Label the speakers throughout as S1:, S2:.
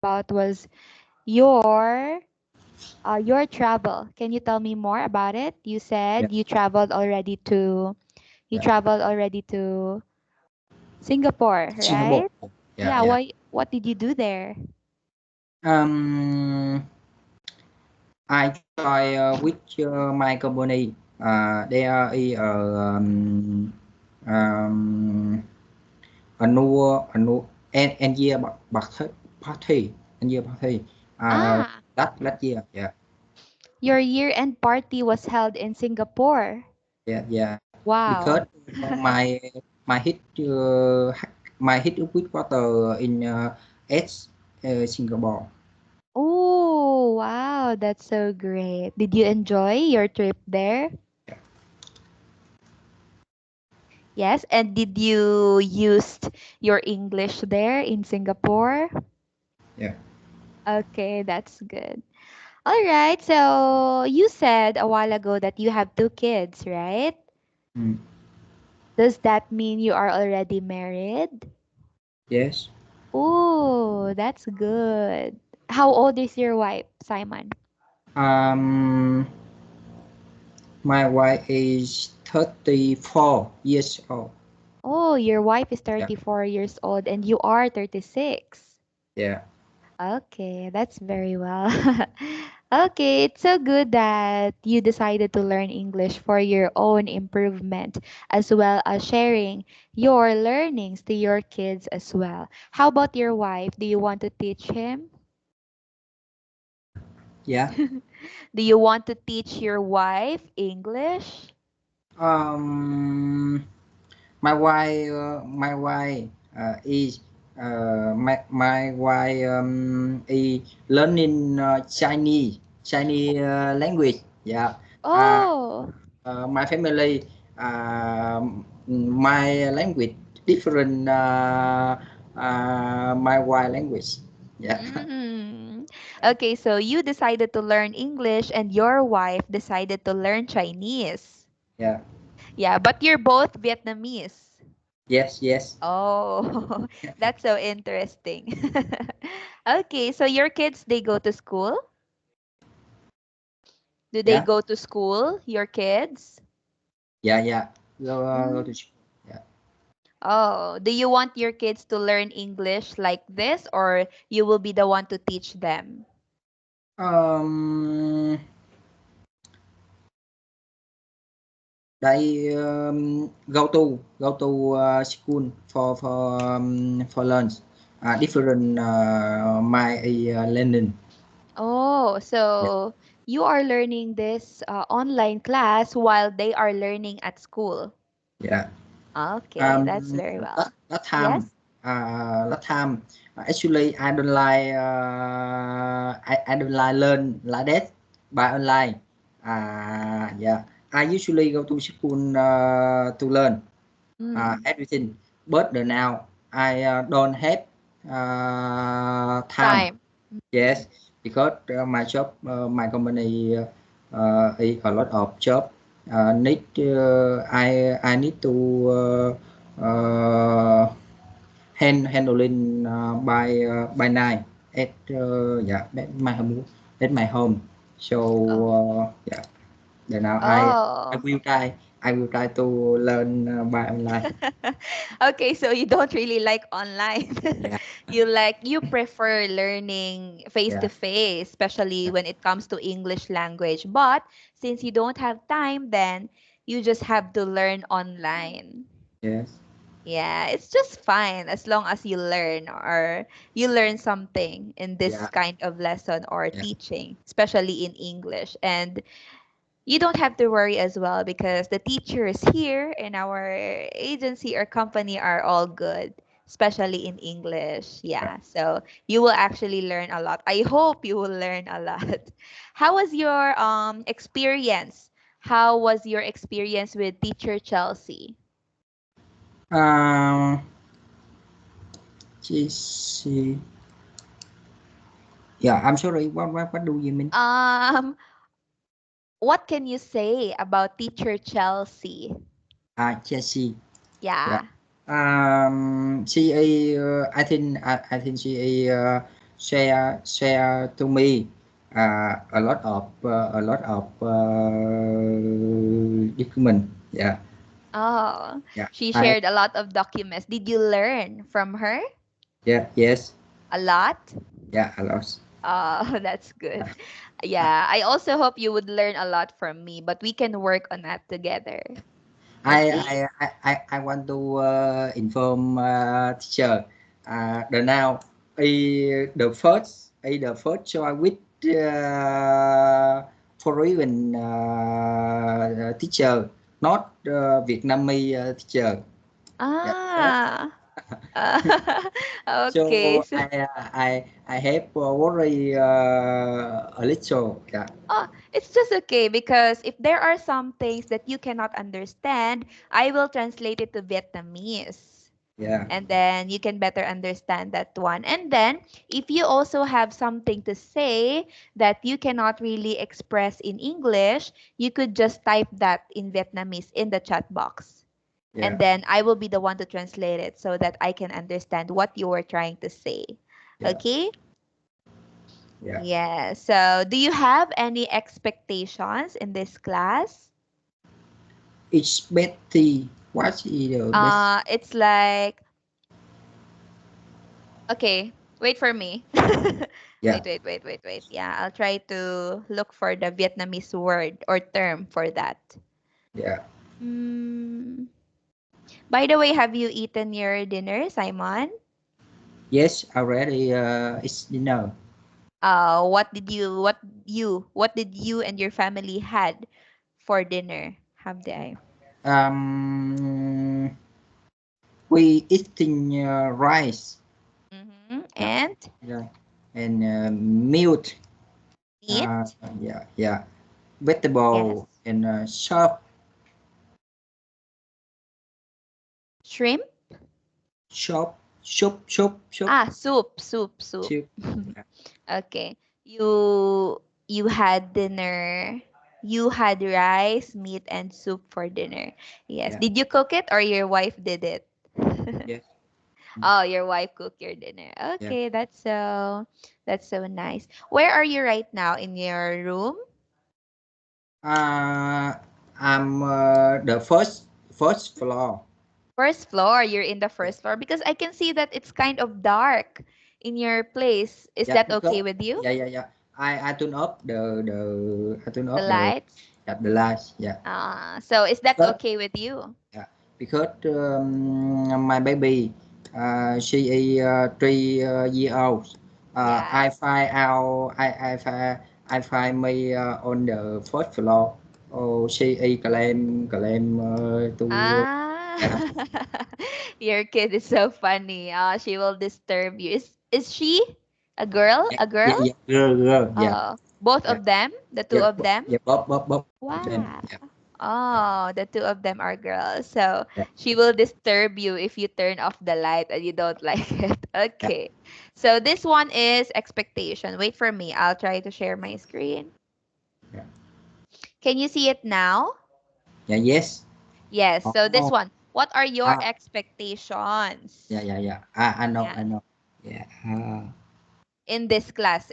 S1: about was your your travel. Can you tell me more about it? You
S2: Yeah,
S1: said you
S2: yeah.
S1: traveled already to Singapore,
S2: Singapore.
S1: right?
S2: Yeah,
S1: Yeah,
S2: yeah.
S1: what did you do there?
S2: Um, I try with my company. They are um, annual end year party, end year party.
S1: Ah,
S2: Last year. Yeah,
S1: your year-end party was held in Singapore.
S2: yeah, yeah. Because
S1: Wow.
S2: my my hit my hit with water in Singapore.
S1: Oh, wow, that's so great. Did you enjoy your trip there? Yes, and did you use your English there in Singapore?
S2: Yeah.
S1: Okay, that's good. All right, so you said a while ago that you have two kids, right?
S2: Mm.
S1: Does that mean you are already married?
S2: Yes.
S1: Oh, that's good. How old is your wife, Simon?
S2: Um, my wife is 34 years old.
S1: Oh, your wife is
S2: Yeah.
S1: 34 years old and you are 36.
S2: Yeah.
S1: Okay, that's very well. Okay, it's so good that you decided to learn English for your own improvement as well as sharing your learnings to your kids as well. How about your wife? Do you want to teach him?
S2: Yeah.
S1: Do you want to teach your wife English?
S2: Um, my wife is my wife is learning Chinese language. Yeah. Uh,
S1: Oh,
S2: my family my language different my wife language. Yeah.
S1: mm. Okay, so you decided to learn English and your wife decided to learn Chinese.
S2: Yeah.
S1: Yeah, but you're both Vietnamese.
S2: Yes. Yes.
S1: Oh, that's so interesting. Okay, so your kids, they go to school? Do they
S2: Yeah.
S1: go to school, your kids?
S2: Yeah. Yeah. Go to
S1: Mm.
S2: school. Yeah.
S1: Oh, do you want your kids to learn English like this, or you will be the one to teach them?
S2: um they go to school for lunch different my learning.
S1: Oh,
S2: Yeah.
S1: so you are learning this online class while they are learning at school.
S2: Yeah.
S1: Okay, that's
S2: Um,
S1: very
S2: that
S1: well.
S2: that
S1: Yes?
S2: time, actually, I don't like I don't like learn like that by online. Yeah, I usually go to school to learn
S1: Mm.
S2: everything, but now I don't have time.
S1: Time.
S2: Yes, because my job, my company is a lot of job. Need I need to handling by night at yeah at my home. So
S1: Oh.
S2: yeah, then now I
S1: Oh.
S2: will try to learn by online.
S1: Okay, so you don't really like online.
S2: Yeah,
S1: You prefer learning face to
S2: yeah,
S1: face, especially
S2: yeah.
S1: when it comes to English language. But since you don't have time, then you just have to learn online.
S2: Yes,
S1: Yeah, it's just fine as long as you learn or you learn something in this
S2: yeah,
S1: kind of lesson or
S2: yeah,
S1: teaching, especially in English. And you don't have to worry as well because the teachers here in our agency or company are all good, especially in English.
S2: yeah.
S1: Yeah, so you will actually learn a lot. I hope you will learn a lot. How was your experience? How was your experience with teacher Chelsea?
S2: Um, she yeah. I'm sorry. What do you mean?
S1: Um, what can you say about teacher Chelsea?
S2: Chelsea. Yeah.
S1: Yeah.
S2: She a I think she a share to me a lot of document. Yeah,
S1: Oh,
S2: yeah.
S1: she
S2: I
S1: shared a lot of documents. Did you learn from her
S2: yeah yes
S1: a lot?
S2: yeah a lot.
S1: Oh, that's good. Yeah, I also hope you would learn a lot from me, but we can work on that together. Okay?
S2: I want to inform teacher. The now the first choice with foreign teacher, not Vietnamese teacher. Yeah.
S1: Ah. Okay.
S2: So
S1: So,
S2: I have worry a little. Yeah.
S1: oh, it's just okay because if there are some things that you cannot understand, I will translate it to Vietnamese.
S2: Yeah.
S1: And then you can better understand that one. And then, if you also have something to say that you cannot really express in English, you could just type that in Vietnamese in the chat box. And
S2: Yeah.
S1: then I will be the one to translate it so that I can understand what you were trying to say.
S2: Yeah.
S1: Okay?
S2: Yeah.
S1: Yeah. So, do you have any expectations in this class?
S2: It's Betty. What is the best?
S1: It's like, okay, wait for me.
S2: Yeah.
S1: Wait. Yeah, I'll try to look for the Vietnamese word or term for that.
S2: Yeah.
S1: Mm. By the way, have you eaten your dinner, Simon?
S2: Yes, already. It's
S1: What did you and your family had for dinner? Have they?
S2: Um, we eating rice.
S1: Mm-hmm.
S2: Yeah.
S1: And
S2: Yeah. And milk. Uh,
S1: meat?
S2: yeah.
S1: Yes.
S2: Vegetable and
S1: Shrimp?
S2: shop.
S1: Ah, soup.
S2: Soup. Yeah.
S1: Okay. You had dinner. You had rice, meat, and soup for dinner. Yes.
S2: Yeah.
S1: Did you cook it or your wife did it?
S2: Yes. Mm.
S1: Oh, your wife cooked your dinner.
S2: Yeah.
S1: Okay, that's so nice. Where are you right now? In your room?
S2: Uh, I'm the first floor.
S1: First floor. You're in the
S2: Yeah.
S1: first floor because I can see that it's kind of dark in your place. Is
S2: Yeah.
S1: that
S2: Because
S1: okay with you?
S2: yeah. I turn off I turn
S1: The
S2: off
S1: lights?
S2: the lights. Yeah.
S1: So is that
S2: Because
S1: okay with you?
S2: yeah, because my baby, she is 3 years old. I
S1: Yes.
S2: find out, I find me on the first floor. Oh, she is claim to
S1: Ah,
S2: yeah,
S1: your kid is so funny. She will disturb you. Is she a girl? A girl?
S2: girl, yeah,
S1: Both
S2: yeah,
S1: of them? The two
S2: yeah,
S1: of them?
S2: yeah, both of them, yeah,
S1: Wow. Oh, the two of them are girls. So
S2: yeah,
S1: she will disturb you if you turn off the light and you don't like it.
S2: yeah,
S1: Okay. So this one is expectation. Wait for me. I'll try to share my screen.
S2: yeah,
S1: Can you see it now?
S2: yeah, yes.
S1: Yes. So this
S2: Oh,
S1: one, what are your
S2: ah,
S1: expectations?
S2: yeah.
S1: Yeah.
S2: I know. Yeah.
S1: In this class.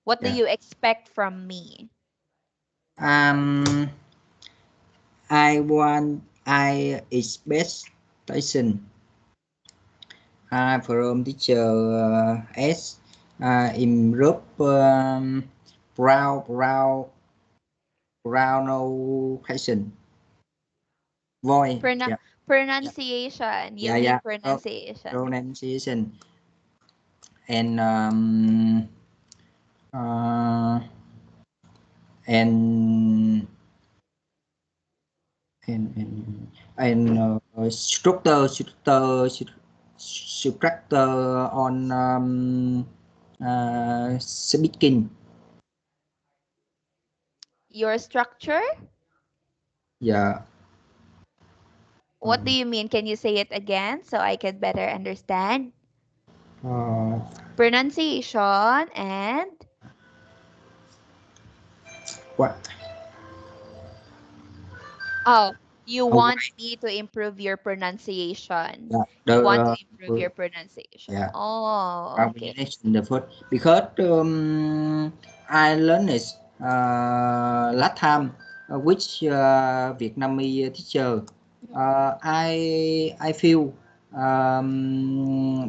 S1: What do
S2: Yeah.
S1: you expect from me?
S2: Um, I expectation from teacher S improve pronunciation voice.
S1: Prona-
S2: Yeah, yeah,
S1: pronunciation. You mean
S2: Pro,
S1: pronunciation.
S2: pronunciation and uh, and structure on speaking.
S1: Your structure?
S2: Yeah.
S1: What do you mean? Can you say it again so I can better understand?
S2: Uh,
S1: Pronunciation and
S2: what?
S1: oh, You want
S2: Why?
S1: me to improve your pronunciation.
S2: Yeah,
S1: You want to
S2: the
S1: improve your pronunciation.
S2: yeah,
S1: Oh, okay.
S2: pronunciation the food because I learned it last time which Vietnamese teacher. I feel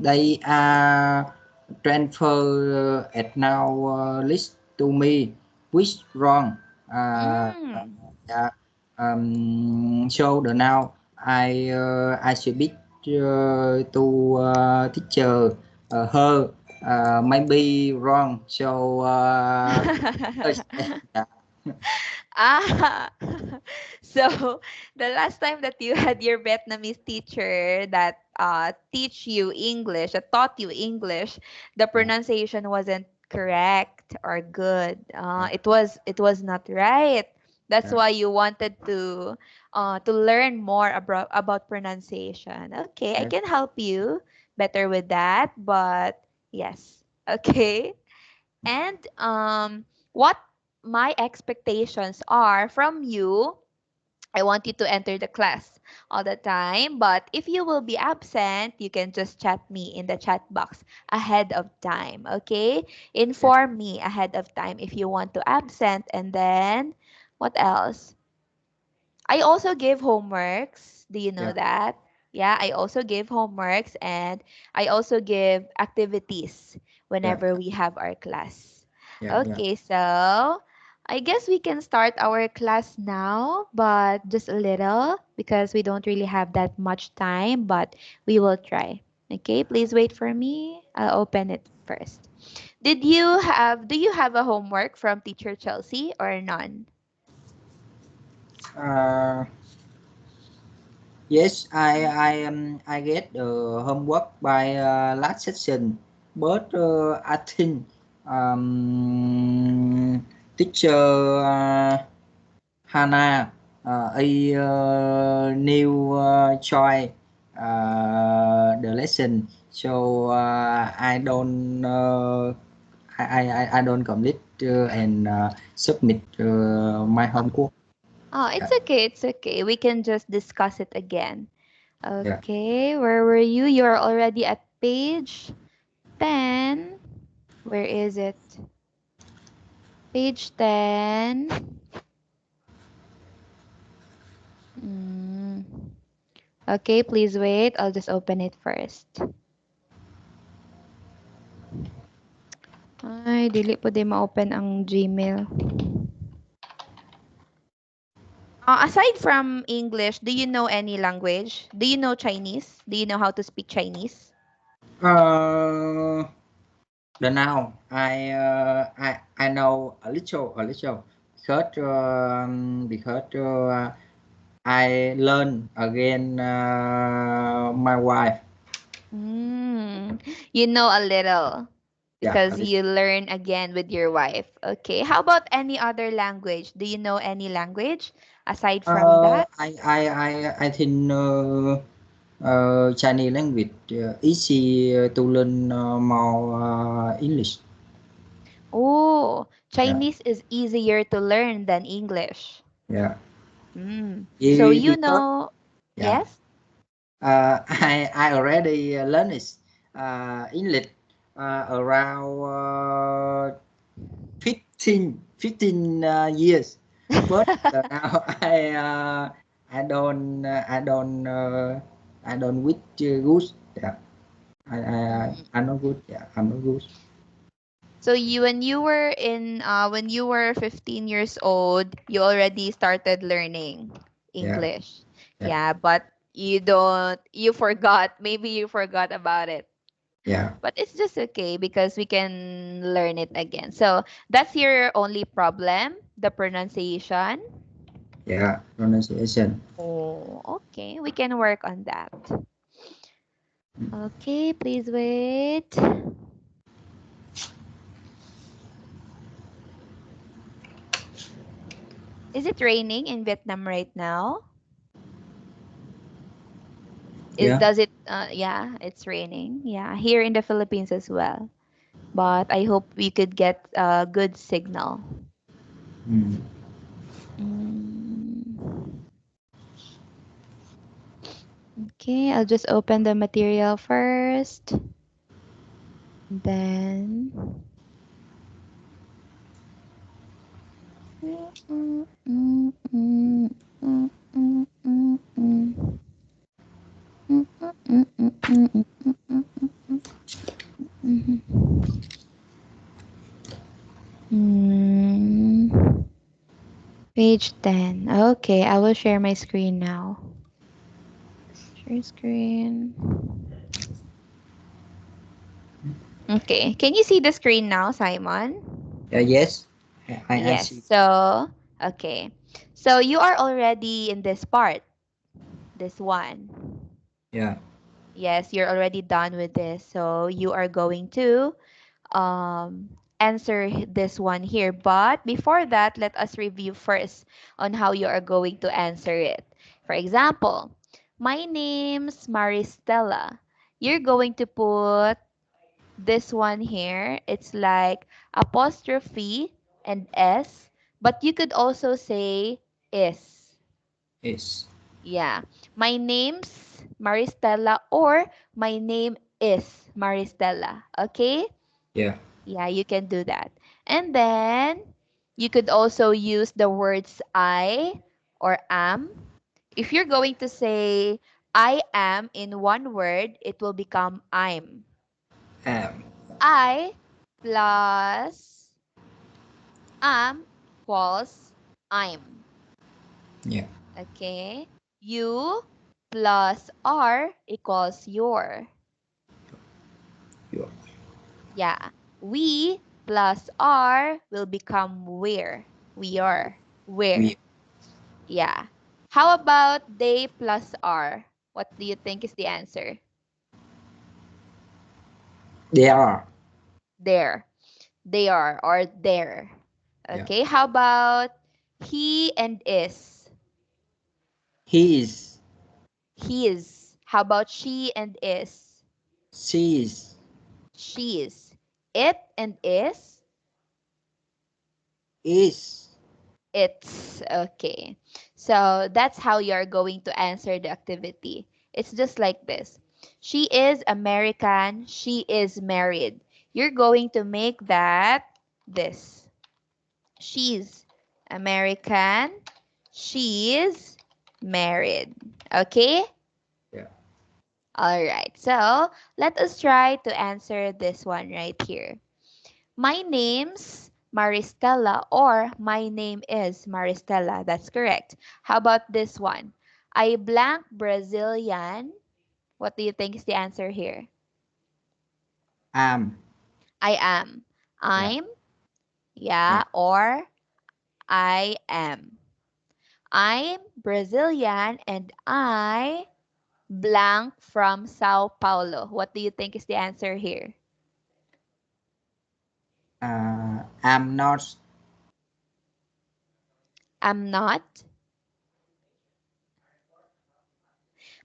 S2: they are transfer at now list to me which wrong.
S1: Mm.
S2: Yeah, so the now I should be to teacher her maybe wrong so yeah,
S1: Ah, so the last time that you had your Vietnamese teacher that teach you English, that taught you English, the
S2: yeah,
S1: pronunciation wasn't correct or good.
S2: yeah,
S1: It was not right. That's
S2: yeah.
S1: why you wanted to learn more about pronunciation. Okay, I
S2: Yes,
S1: can help you better with that, but yes. Okay. And what my expectations are from you, I want you to enter the class all the time, but if you will be absent, you can just chat me in the chat box ahead of time, okay?
S2: yes,
S1: Inform me ahead of time if you want to absent. And then what else? I also give homeworks. Do you know
S2: yeah,
S1: that? Yeah, I also give homeworks, and I also give activities
S2: yeah,
S1: whenever we have our class.
S2: yeah, yeah.
S1: Okay, so I guess we can start our class now, but just a little because we don't really have that much time, but we will try. Okay, please wait for me. I'll open it first. Do you have a homework from teacher Chelsea or none?
S2: uh, yes, I get the homework by last session but I think teacher Hana a new try the lesson so I don't I don't complete and submit my homework.
S1: Oh,
S2: Yeah,
S1: it's okay. It's okay. We can just discuss it again.
S2: yeah.
S1: Okay, where were you? You're already at page 10. Where is it? Page 10. Mm. Okay, please wait. I'll just open it first. Ay, dili po di ma-open ang Gmail. Aside from English, do you know any language? Do you know Chinese? Do you know how to speak Chinese?
S2: Uh, the now I know a little because I learn again my wife.
S1: Mm, you know a little
S2: Yeah, a
S1: because
S2: little.
S1: you learn again with your wife. Okay. How about any other language? Do you know any language aside from that?
S2: I think Chinese language easy to learn more English.
S1: Oh,
S2: Yeah,
S1: Chinese is easier to learn than English.
S2: yeah.
S1: Mm. So you
S2: Because
S1: know,
S2: yeah,
S1: yes?
S2: I already learned it English around 15 years, but now I don't with good. Yeah,
S1: Mm.
S2: I'm not good. Yeah, I'm not good.
S1: So when you were 15 years old, you already started learning
S2: Yeah,
S1: English.
S2: yeah,
S1: Yeah, but maybe you forgot about it.
S2: yeah,
S1: But it's just okay because we can learn it again. So that's your only problem, the pronunciation.
S2: yeah. Pronunciation.
S1: Oh, okay. We can work on that. Okay, please wait. Is it raining in Vietnam right now? Is
S2: Yeah.
S1: does it yeah, it's raining. Yeah, here in the Philippines as well. But I hope we could get a good signal.
S2: Mm.
S1: Mm. Okay, I'll just open the material first. Then. Mm, Page 10. Okay, I will share my screen now. Share screen. Okay, can you see the screen now, Simon?
S2: Yes, I
S1: Yes.
S2: see.
S1: So, okay. So you are already in this part, this one.
S2: Yeah.
S1: Yes, you're already done with this. So you are going to answer this one here. But before that, let us review first on how you are going to answer it. For example, my name's Maristella. You're going to put this one here. It's like apostrophe and S, but you could also say is.
S2: Yes.
S1: Yeah. My name's Maristella or my name is Maristella. Okay?
S2: Yeah.
S1: Yeah, you can do that. And then you could also use the words I or am. If you're going to say I am in one word, it will become I'm.
S2: Um.
S1: I plus am equals I'm.
S2: Yeah.
S1: Okay. You plus are equals your.
S2: You.
S1: Yeah. We plus are will become where. We are.
S2: We.
S1: Where. Yeah. How about they plus are? What do you think is the answer?
S2: They are.
S1: There. They are or there.
S2: Yeah.
S1: Okay. How about he and is?
S2: He is.
S1: His. How about she and is?
S2: She is.
S1: She's. It and is?
S2: Is.
S1: It's. Okay. So that's how you're going to answer the activity. It's just like this. She is American. She is married. You're going to make that this. She's American. She's married. Okay?
S2: Yeah.
S1: All right. So let us try to answer this one right here. My name's Maristella or my name is Maristella. That's correct. How about this one? I blank Brazilian. What do you think is the answer here?
S2: Am.
S1: I am.
S2: Yeah.
S1: I'm,
S2: Yeah.
S1: yeah, or I am. I'm Brazilian and I blank from Sao Paulo. What do you think is the answer here?
S2: I'm not.
S1: I'm not.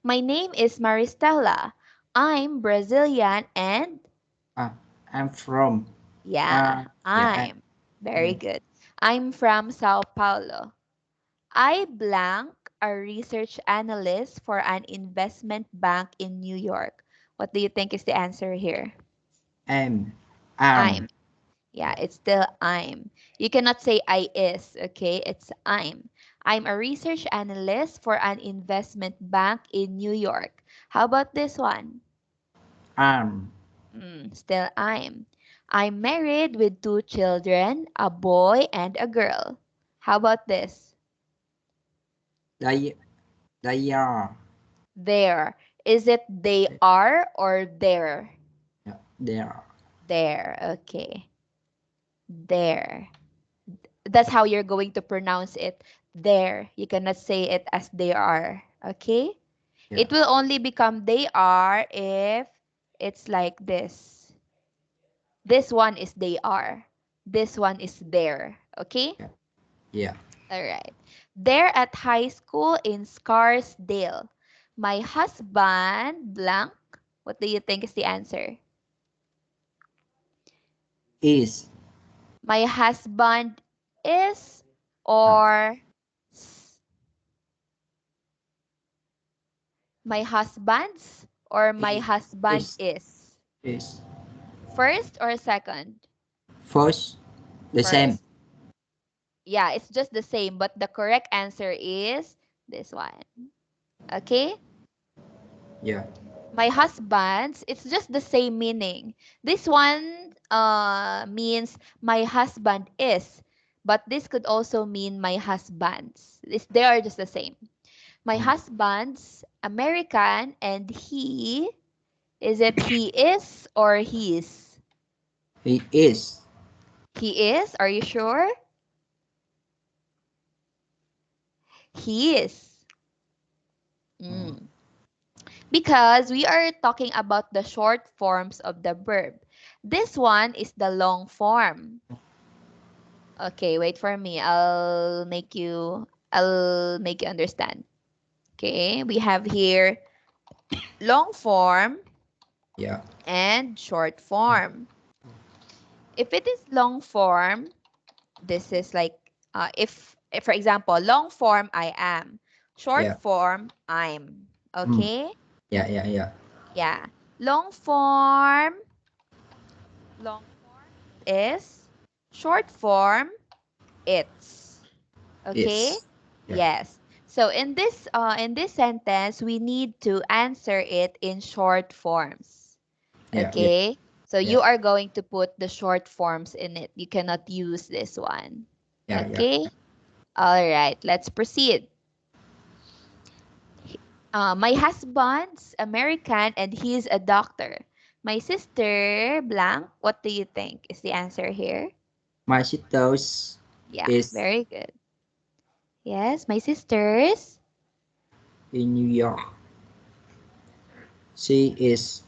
S1: My name is Maristella. I'm Brazilian and
S2: Uh, I'm from.
S1: yeah,
S2: Yeah.
S1: I'm. Very
S2: Yeah.
S1: good. I'm from Sao Paulo. I blank a research analyst for an investment bank in New York. What do you think is the answer here?
S2: Am.
S1: I'm.
S2: Am.
S1: Yeah,
S2: Yeah.
S1: it's still I'm. You cannot say I is, okay? It's I'm. I'm a research analyst for an investment bank in New York. How about this one?
S2: Am.
S1: Still I'm. I'm married with two children, a boy and a girl. How about this?
S2: They. They are.
S1: There. Is it they are or there?
S2: Yeah. They are.
S1: There. Okay. There. That's how you're going to pronounce it. There. You cannot say it as they are. Okay?
S2: Yeah.
S1: It will only become they are if it's like this. This one is they are. This one is there. Okay?
S2: Yeah. Yeah.
S1: All right. They're at high school in Scarsdale. My husband, blank. What do you think is the answer?
S2: Is.
S1: My husband is
S2: Uh,
S1: or s- My husband's or my husband
S2: is
S1: is?
S2: is
S1: First or second?
S2: first the same.
S1: First. Yeah, it's just the same, but the correct answer is this one. Okay?
S2: Yeah,
S1: My husband's, it's just the same meaning. This one means my husband is, but this could also mean my husband's. They are just the same. My
S2: mm.
S1: husband's American, and he, is it he is or he's?
S2: He is.
S1: He is? Are you sure? He is.
S2: Mm.
S1: Mm. Because we are talking about the short forms of the verb. This one is the long form. Okay, wait for me. I'll make you understand. Okay, we have here long form
S2: Yeah,
S1: and short form. If it is long form, this is like if for example, long form I am, short
S2: yeah,
S1: form I'm.
S2: mm.
S1: Okay?
S2: Yeah, yeah, yeah,
S1: Yeah. Long form, long form is, short form it's. Okay?
S2: it's. Yeah,
S1: Yes. So in this sentence, we need to answer it in short forms.
S2: yeah, yeah,
S1: Okay? So
S2: yeah,
S1: you are going to put the short forms in it. You cannot use this one.
S2: yeah, yeah.
S1: Okay? All right, let's proceed. My husband's American and he's a doctor. My sister, blank, what do you think is the answer here?
S2: My sister's
S1: Yeah,
S2: is
S1: very good. Yes, my sister's.
S2: in New York. She is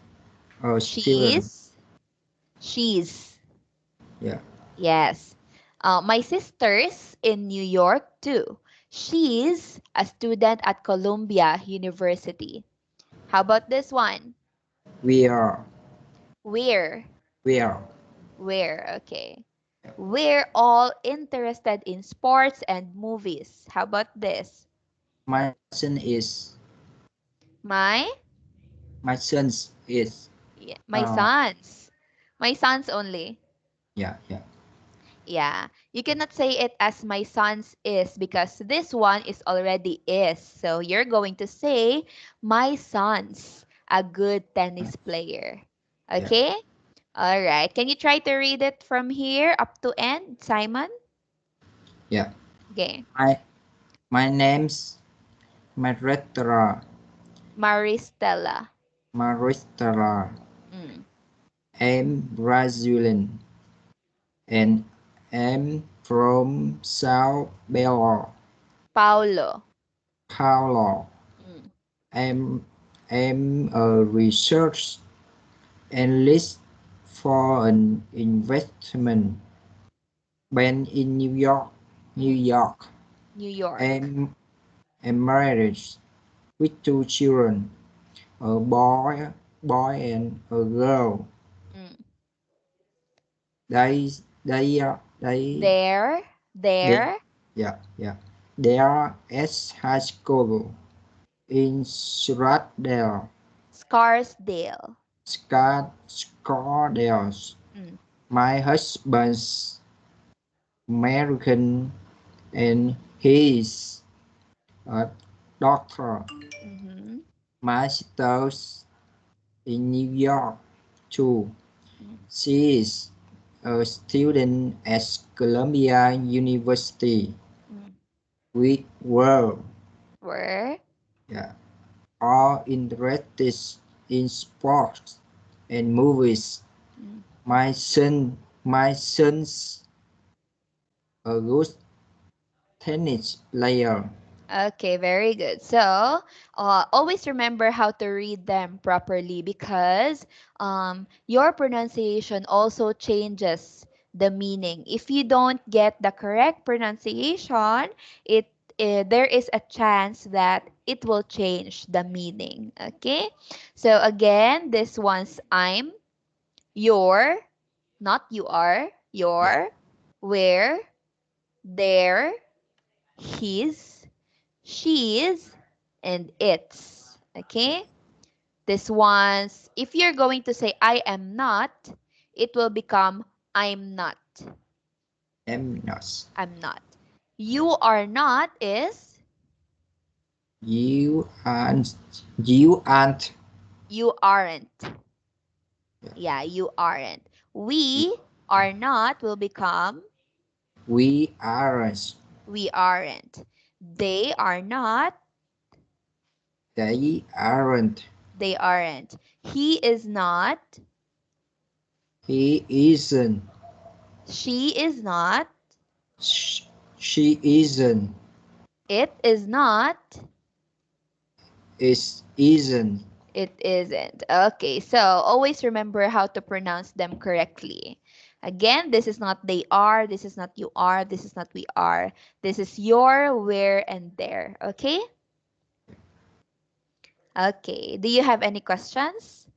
S2: a student.
S1: She's. She's.
S2: Yeah,
S1: Yes. My sister's in New York too. She's a student at Columbia University. How about this one?
S2: we are.
S1: We're.
S2: We are.
S1: We're. Okay. We're all interested in sports and movies. How about this?
S2: My son is.
S1: My?
S2: My son's is.
S1: Yeah, my
S2: Uh,
S1: sons. My sons only.
S2: yeah, yeah,
S1: Yeah, you cannot say it as my son's is because this one is already is. So you're going to say my son's a good tennis player.
S2: yeah,
S1: Okay? All right. Can you try to read it from here up to end, Simon?
S2: yeah.
S1: Okay.
S2: My name's Maristella.
S1: Maristella.
S2: Maristella.
S1: Mm.
S2: I'm Brazilian and I'm from Sao
S1: Paulo.
S2: Paulo.
S1: Mm.
S2: I'm I'm a research analyst for an investment bank in New York. New
S1: Mm.
S2: York.
S1: New York.
S2: I'm married with two children, a boy and a girl.
S1: Mm.
S2: They
S1: There.
S2: they
S1: There.
S2: yeah, yeah. They are at high school in Scottsdale,
S1: Scarsdale.
S2: Scottsdale.
S1: Mm.
S2: My husband's American and he's a doctor.
S1: Mm-hmm.
S2: My sister's in New York too.
S1: Mm.
S2: She is a student at Columbia University.
S1: Mm.
S2: We were
S1: Where?
S2: yeah, all interested in sports and movies.
S1: Mm.
S2: My son's a good tennis player.
S1: Okay, very good. So, always remember how to read them properly because your pronunciation also changes the meaning. If you don't get the correct pronunciation, it there is a chance that it will change the meaning. Okay, so again, this one's I'm, your, not you are,
S2: Yeah,
S1: your, where, their, his, she's, and it's. Okay? This one's, if you're going to say I am not, it will become I'm not.
S2: Em not.
S1: I'm not. You are not is
S2: You aren't. You aren't.
S1: you aren't. Yeah, you aren't. We are not will become
S2: We aren't.
S1: we aren't. They are not,
S2: They aren't.
S1: they aren't. He is not,
S2: He isn't.
S1: she is not,
S2: Sh- She isn't.
S1: it is not,
S2: It isn't.
S1: it isn't. Okay, so always remember how to pronounce them correctly. Again, this is not they are, this is not you are, this is not we are. This is your, where, and there. Okay? Okay. Do you have any questions?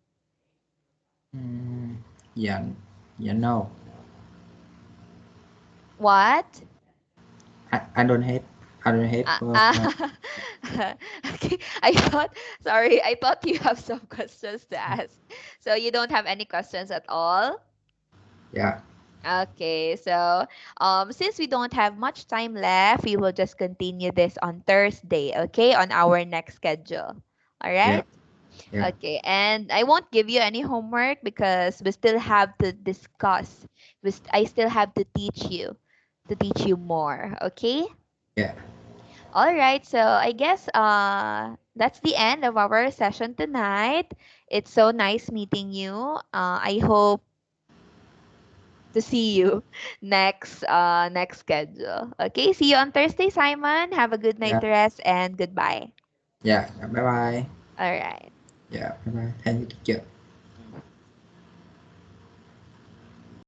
S2: Mm, yeah. Yeah. No.
S1: What?
S2: I don't have. I don't have.
S1: Ah, ah. Okay. Sorry, I thought you have some questions to ask. So you don't have any questions at all?
S2: Yeah.
S1: Okay, so since we don't have much time left, we will just continue this on Thursday, okay, on our next schedule. All
S2: Yeah.
S1: right?
S2: Yeah.
S1: Okay, and I won't give you any homework because we still have to discuss. I still have to teach you more, okay?
S2: Yeah.
S1: All right, so I guess that's the end of our session tonight. It's so nice meeting you. I hope to see you next schedule. Okay, see you on Thursday, Simon. Have a good night
S2: Yeah.
S1: rest and goodbye.
S2: Yeah. Bye bye.
S1: All right.
S2: Yeah. Bye bye. Thank you, teacher.